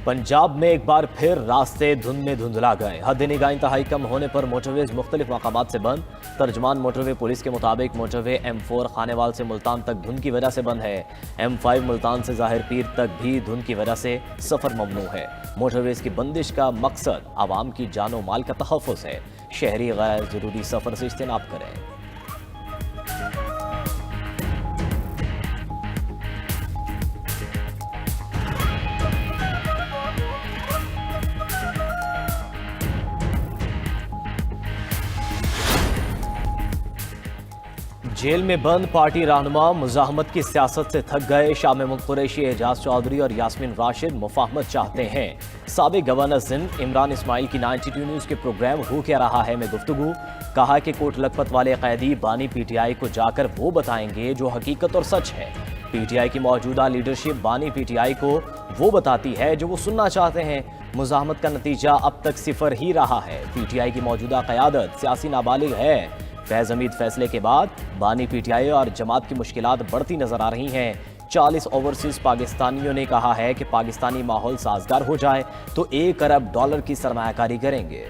पंजाब में एक बार फिर रास्ते धुंध में धुंधला गए। हद निगाह इंतहाई कम होने पर मोटरवेज मुख्तलिफ मकामात से बंद। तर्जमान मोटरवे पुलिस के मुताबिक मोटरवे M4 खानेवाल से मुल्तान तक धुंध की वजह से बंद है। M5 मुल्तान से ज़ाहिर पीर तक भी धुंध की वजह से सफ़र ममनू है। मोटरवेज की बंदिश का मकसद आवाम की जानो माल का तहफ़्फ़ुज़ है। शहरी गैर ज़रूरी सफ़र से इज्तनाब करें। जेल में बंद पार्टी रहनुमा मुजाहमत की सियासत से थक गए। शाम मुल्क कुरैशी, एजाज चौधरी और यास्मीन राशिद मुफाहमत चाहते हैं। साबिक गवर्नर सिंध इमरान इस्माइल की 92 न्यूज़ के प्रोग्राम हो क्या रहा है में गुफ्तगू। कहा कि कोट लखपत वाले कैदी बानी PTI को जाकर वो बताएंगे जो हकीकत और सच है। PTI की मौजूदा लीडरशिप बानी PTI को वो बताती है जो वो सुनना चाहते हैं। मुजाहमत का नतीजा अब तक सिफर ही रहा है। PTI की मौजूदा क़यादत सियासी नाबालिग है। फैज़ हमीद फैसले के बाद बानी PTI और जमात की मुश्किलात बढ़ती नजर आ रही हैं। 40 ओवरसीज पाकिस्तानियों ने कहा है कि पाकिस्तानी माहौल साजगार हो जाए तो $1 अरब की सरमायाकारी करेंगे।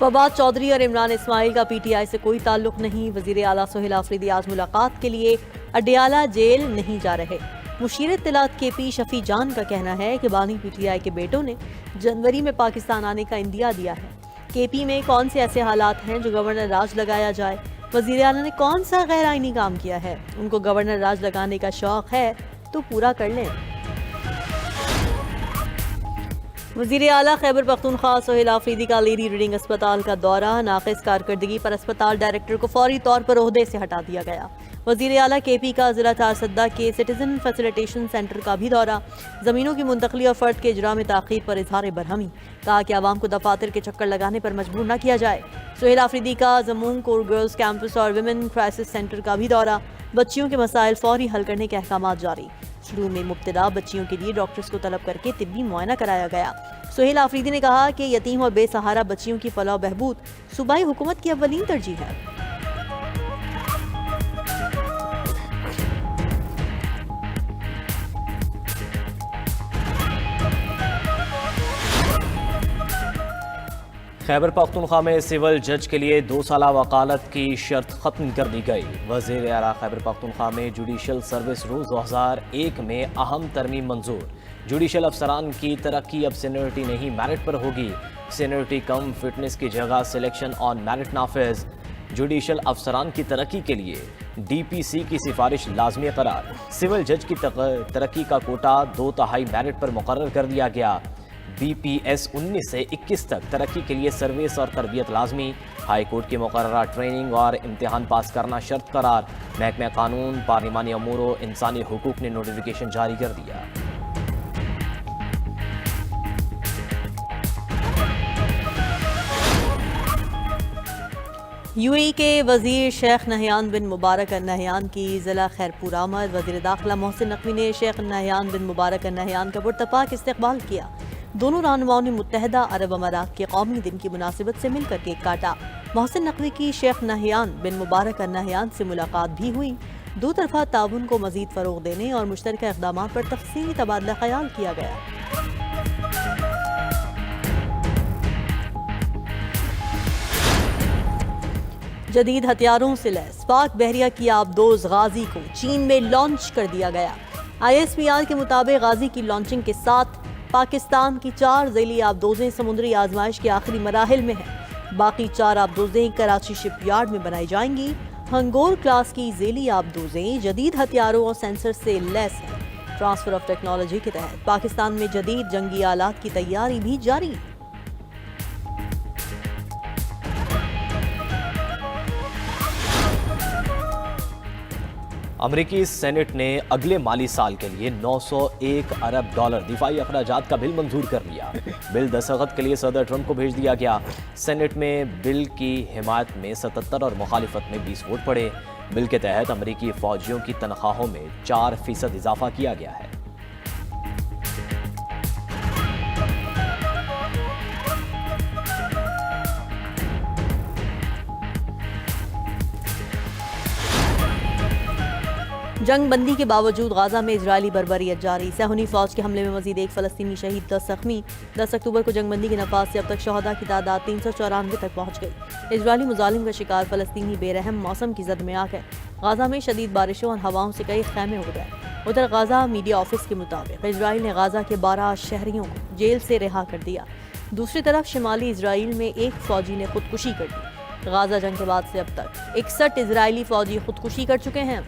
फवाद चौधरी और इमरान इस्माइल का PTI से कोई ताल्लुक नहीं। वजीर आला सोहेल आफरीदी आज मुलाकात के लिए अडियाला जेल नहीं जा रहे। मुशीर इत्तलात KP शफी जान का कहना है कि बानी PTI के बेटों ने जनवरी में पाकिस्तान आने का इंदिया दिया है। KP में कौन से ऐसे हालात हैं जो गवर्नर राज लगाया जाए? वजीर आला ने कौन सा गैर आईनी काम किया है? उनको गवर्नर राज लगाने का शौक है तो पूरा कर लें। वजीर आला खैबर पख्तूनख्वा सोहेल आफरीदी का लेडी रीडिंग अस्पताल का दौरा। नाक़िस कारकर्दगी पर अस्पताल डायरेक्टर को फौरी तौर पर ओहदे से हटा दिया गया। वजीर आला KP का जिला चारसद्दा के सिटीजन फैसिलिटेशन सेंटर का भी दौरा। ज़मीनों की मुंतकली और फ़र्द के इजरा में ताख़ीर पर इजहार बरहमी। कहा कि आवाम को दफातर के चक्कर लगाने पर मजबूर न किया जाए। सोहेल आफरीदी का जमून कोर गर्ल्स कैंपस और विमेन क्राइसिस सेंटर का भी दौरा। बच्चियों के मसाइल फौरी हल करने के अहकाम जारी। शुरू में मुब्तला बच्चियों के लिए डॉक्टर्स को तलब करके तिब्बी मुआयना कराया गया। सोहेल आफरीदी ने कहा कि यतीम और बेसहारा बच्चियों की फलाह बहबूद सूबाई हुकूमत की अव्वलीन तरजीह है। खैबर पख्तूनख्वा में सिविल जज के लिए 2 साला वकालत की शर्त खत्म कर दी गई। वज़ीर आला खैबर पख्तूनख्वा में जुडिशल सर्विस रूल 2001 में अहम तरमीम मंजूर। जुडिशल अफसरान की तरक्की अब सीनियरिटी नहीं मेरिट पर होगी। सीनियरिटी कम फिटनेस की जगह सिलेक्शन ऑन मेरिट नाफिज। जुडिशल अफसरान की तरक्की के लिए DPC की सिफारिश लाजमी करार। सिविल जज की तरक्की का कोटा 2/3 मेरिट पर मुकर्रर कर दिया गया। BPS 19 से 21 तक तरक्की के लिए सर्विस और तरबियत लाजमी। हाई कोर्ट की मुकर्ररा ट्रेनिंग और इम्तिहान पास करना शर्त करार। महकमा कानून पार्लिमानी अमूर व इंसानी हुकूक ने नोटिफिकेशन जारी कर दिया। UAE के वजीर शेख नहयान बिन मुबारक अल नहयान की ज़िला खैरपुर आमद। वजीर दाखिला मोहसिन नकवी ने शेख नहयान बिन मुबारक अल नहयान का पुरतपाक इस्तकबाल किया। दोनों रहनुमाओं ने मुत्तहदा अरब अमारात के कौमी दिन की मुनासिबत से मिलकर केक काटा। मोहसिन नकवी की शेख नहयान बिन मुबारक अल नहयान से मुलाकात भी हुई। दो तरफा ताउन को मजीद फ़रोग देने और मुश्तरका इक़दाम पर तफसीली तबादला ख्याल किया गया। जदीद हथियारों से लैस पाक बहरिया की आबदोज गाजी को चीन में लॉन्च कर दिया गया। ISPR के मुताबिक गाजी की लॉन्चिंग के साथ पाकिस्तान की 4 ज़ैली आबदोजें समुद्री आजमाइश के आखिरी मराहिल में हैं। बाकी 4 आबदोजें कराची शिपयार्ड में बनाई जाएंगी। हंगोर क्लास की ज़ैली आबदोजें जदीद हथियारों और सेंसर से लैस हैं। ट्रांसफर ऑफ टेक्नोलॉजी के तहत पाकिस्तान में जदीद जंगी आलात की तैयारी भी जारी है। अमरीकी सेनेट ने अगले माली साल के लिए $901 अरब दिफाई अखराजात का बिल मंजूर कर लिया। बिल दस्तखत के लिए सदर ट्रंप को भेज दिया गया। सेनेट में बिल की हिमायत में 77 और मुखालिफत में 20 वोट पड़े। बिल के तहत अमरीकी फौजियों की तनख्वाहों में 4% इजाफा किया गया है। जंग बंदी के बावजूद गाजा में इजरायली बर्बरियत जारी। सहूनी फौज के हमले में मजीद एक फलस्तीनी शहीद, 10 जख्मी। 10 अक्टूबर को जंगबंदी के नफाज से अब तक शहदा की तादाद 394 तक पहुंच गई। इजरायली मुजालिम का शिकार फलस्तीनी बेरहम मौसम की जद में आ गए। गाजा में शदीद बारिशों और हवाओं से कई खैमे उड़ गए। उधर गाजा मीडिया ऑफिस के मुताबिक इजराइल ने गाजा के 12 शहरियों को जेल से रिहा कर दिया। दूसरी तरफ शिमाली इजराइल में एक फौजी ने खुदकुशी कर दी। गाजा जंग के बाद से अब तक 61 इजरायली फौजी खुदकुशी कर चुके हैं।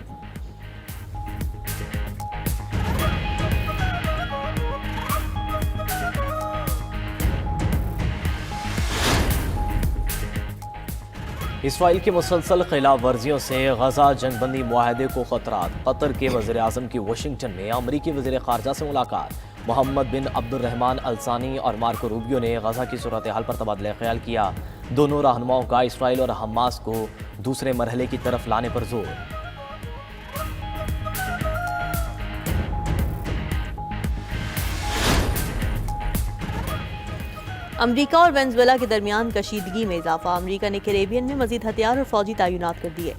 इसराइल की मुसलसल खिलाफ वर्जियों से गजा जंगबंदी मुआहदे को खतरात। कतर के वज़ीर आज़म की वाशिंगटन में अमरीकी वज़ीर ख़ारजा से मुलाकात। मोहम्मद बिन अब्दुर्रहमान अल-सानी और मार्को रूबियो ने गजा की सूरत हाल पर तबादला ख्याल किया। दोनों रहनुमाओं का इसराइल और हमास को दूसरे मरहले की तरफ लाने पर जोर। अमरीका और वेनेजुएला के दरमियान कशीदगी में इजाफा। अमरीका ने कैरेबियन में मजीद हथियार और फौजी तैनात कर दिए।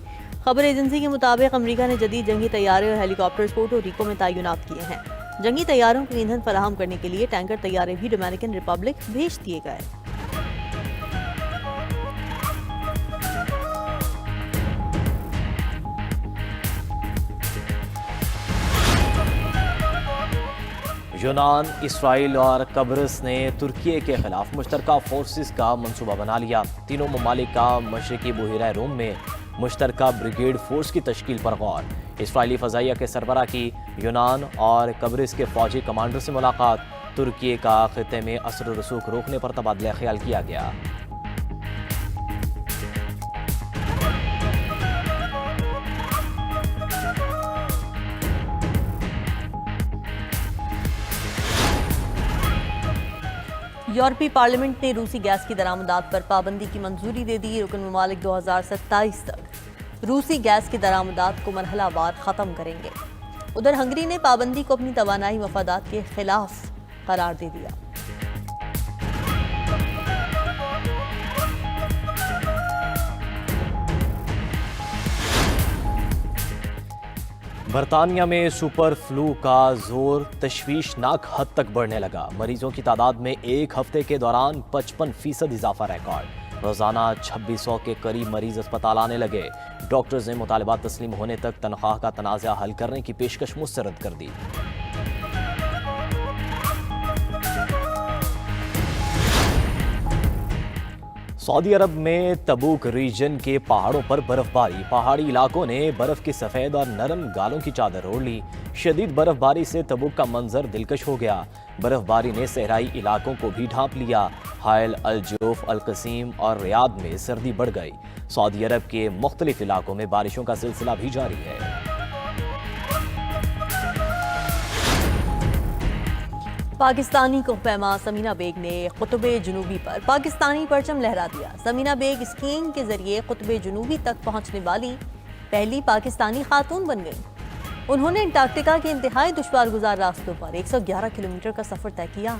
खबर एजेंसी के मुताबिक अमरीका ने जदीद जंगी तैयारे और हेलीकॉप्टर्स पोर्टो रिको में तैनात किए हैं। जंगी तैयारों को ईंधन फराहम करने के लिए टैंकर तैयारे भी डोमिनिकन रिपब्लिक भेज दिए गए। यूनान, इसराइल और कब्रस ने तुर्की के खिलाफ मुश्तरका फोर्सेस का मंसूबा बना लिया। तीनों ममालिक का मशरकी बहिरा रोम में मुश्तरका ब्रिगेड फोर्स की तश्कील पर गौर। इसराइली फ़ज़ाइया के सरबराह की यूनान और कब्रस के फ़ौजी कमांडर से मुलाकात। तुर्की का खिते में असर रसूख रोकने पर तबादला ख्याल किया गया। यूरोपीय पार्लियामेंट ने रूसी गैस की दरामदात पर पाबंदी की मंजूरी दे दी। रुकन ममालिक 2027 तक रूसी गैस की दरामदात को मरहलावार ख़त्म करेंगे। उधर हंगरी ने पाबंदी को अपनी तवानाई मफादात के खिलाफ करार दे दिया। बरतानिया में सुपर फ्लू का जोर तशवीशनाक हद तक बढ़ने लगा। मरीजों की तादाद में एक हफ्ते के दौरान 55% इजाफा रिकॉर्ड। रोजाना 2600 के करीब मरीज अस्पताल आने लगे। डॉक्टर्स ने मुतालबात तस्लीम होने तक तनख्वाह का तनाज़ा हल करने की पेशकश मुस्तरद कर दी। सऊदी अरब में तबूक रीजन के पहाड़ों पर बर्फबारी। पहाड़ी इलाकों ने बर्फ की सफ़ेद और नरम गालों की चादर ओढ़ ली। शदीद बर्फबारी से तबूक का मंजर दिलकश हो गया। बर्फबारी ने सहराई इलाकों को भी ढांप लिया। हायल, अल जोफ, अल कसीम और रियाद में सर्दी बढ़ गई। सऊदी अरब के मुख्तलिफ इलाकों में बारिशों का सिलसिला भी जारी है। पाकिस्तानी कोहपैमा समीना बेग ने कुतुब जुनूबी पर पाकिस्तानी परचम लहरा दिया। समीना बेग स्कीइंग के जरिए कुतुब जुनूबी तक पहुंचने वाली पहली पाकिस्तानी खातून बन गई। उन्होंने अंटार्कटिका के इंतहाई दुश्वार गुजार रास्तों पर 111 किलोमीटर का सफर तय किया।